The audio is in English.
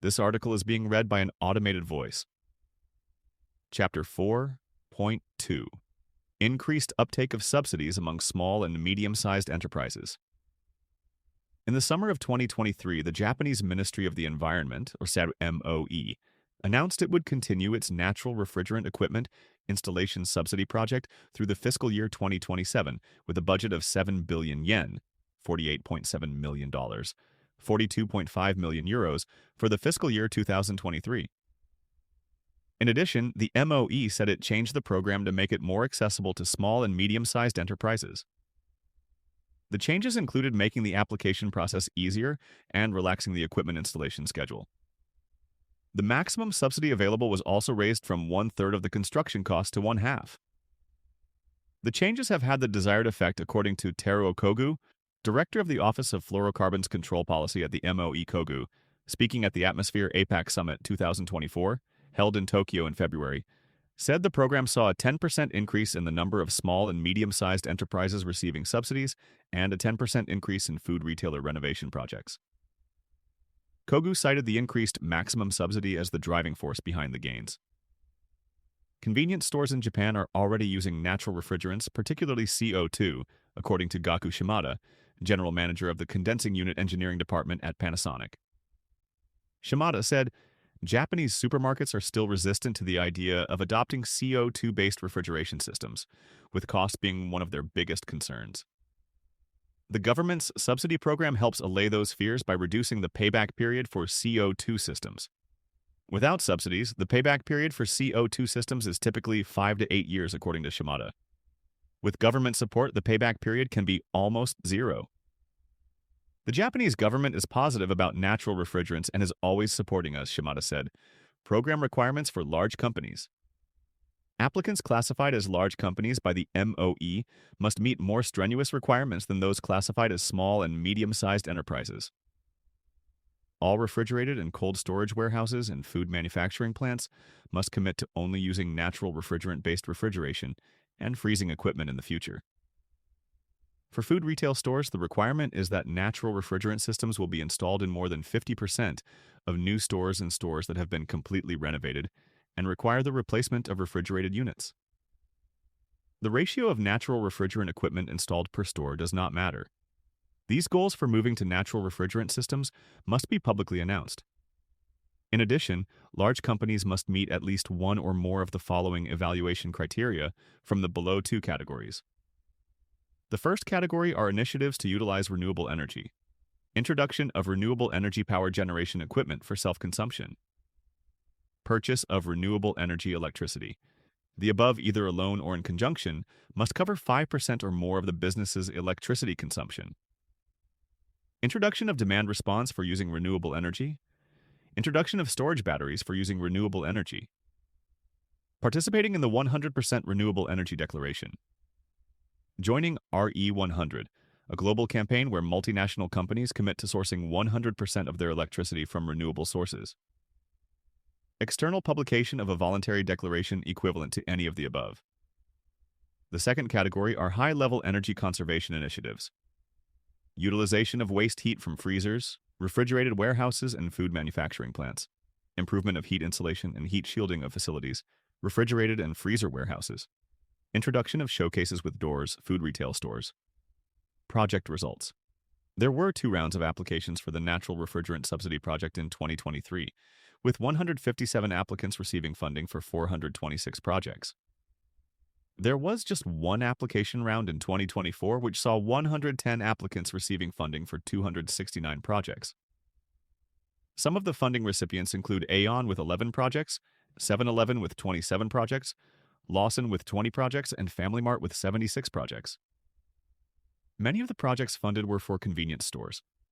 This article is being read by an automated voice. Chapter 4.2 Increased Uptake of Subsidies Among Small and Medium-Sized Enterprises. In the summer of 2023, the Japanese Ministry of the Environment, or SMOE, announced it would continue its natural refrigerant equipment installation subsidy project through the fiscal year 2027 with a budget of 7 billion yen, $48.7 million, 42.5 million euros for the fiscal year 2023. In addition, the MOE said it changed the program to make it more accessible to small and medium-sized enterprises. The changes included making the application process easier and relaxing the equipment installation schedule. The maximum subsidy available was also raised from one-third of the construction cost to one-half. The changes have had the desired effect, according to Teruo Kogu, director of the Office of Fluorocarbons Control Policy at the MOE. Kogu, speaking at the Atmosphere APAC Summit 2024, held in Tokyo in February, said the program saw a 10% increase in the number of small and medium-sized enterprises receiving subsidies and a 10% increase in food retailer renovation projects. Kogu cited the increased maximum subsidy as the driving force behind the gains. Convenience stores in Japan are already using natural refrigerants, particularly CO2, according to Gaku Shimada, general manager of the Condensing Unit Engineering Department at Panasonic. Shimada said, Japanese supermarkets are still resistant to the idea of adopting CO2-based refrigeration systems, with cost being one of their biggest concerns. The government's subsidy program helps allay those fears by reducing the payback period for CO2 systems. Without subsidies, the payback period for CO2 systems is typically 5 to 8 years, according to Shimada. With government support, the payback period can be almost zero. The Japanese government is positive about natural refrigerants and is always supporting us, Shimada said. Program requirements for large companies. Applicants classified as large companies by the MOE must meet more strenuous requirements than those classified as small and medium-sized enterprises. All refrigerated and cold storage warehouses and food manufacturing plants must commit to only using natural refrigerant-based refrigeration and freezing equipment in the future. For food retail stores, the requirement is that natural refrigerant systems will be installed in more than 50% of new stores and stores that have been completely renovated and require the replacement of refrigerated units. The ratio of natural refrigerant equipment installed per store does not matter. These goals for moving to natural refrigerant systems must be publicly announced. In addition, large companies must meet at least one or more of the following evaluation criteria from the below two categories. The first category are initiatives to utilize renewable energy. Introduction of renewable energy power generation equipment for self-consumption. Purchase of renewable energy electricity. The above, either alone or in conjunction, must cover 5% or more of the business's electricity consumption. Introduction of demand response for using renewable energy. Introduction of storage batteries for using renewable energy. Participating in the 100% Renewable Energy Declaration. Joining RE100, a global campaign where multinational companies commit to sourcing 100% of their electricity from renewable sources. External publication of a voluntary declaration equivalent to any of the above. The second category are high-level energy conservation initiatives. Utilization of waste heat from freezers, refrigerated warehouses, and food manufacturing plants. Improvement of heat insulation and heat shielding of facilities, refrigerated and freezer warehouses. Introduction of showcases with doors, food retail stores. Project results. There were 2 rounds of applications for the Natural Refrigerant Subsidy Project in 2023, with 157 applicants receiving funding for 426 projects. There was just 1 application round in 2024, which saw 110 applicants receiving funding for 269 projects. Some of the funding recipients include Aeon with 11 projects, 7-Eleven with 27 projects, Lawson with 20 projects, and Family Mart with 76 projects. Many of the projects funded were for convenience stores.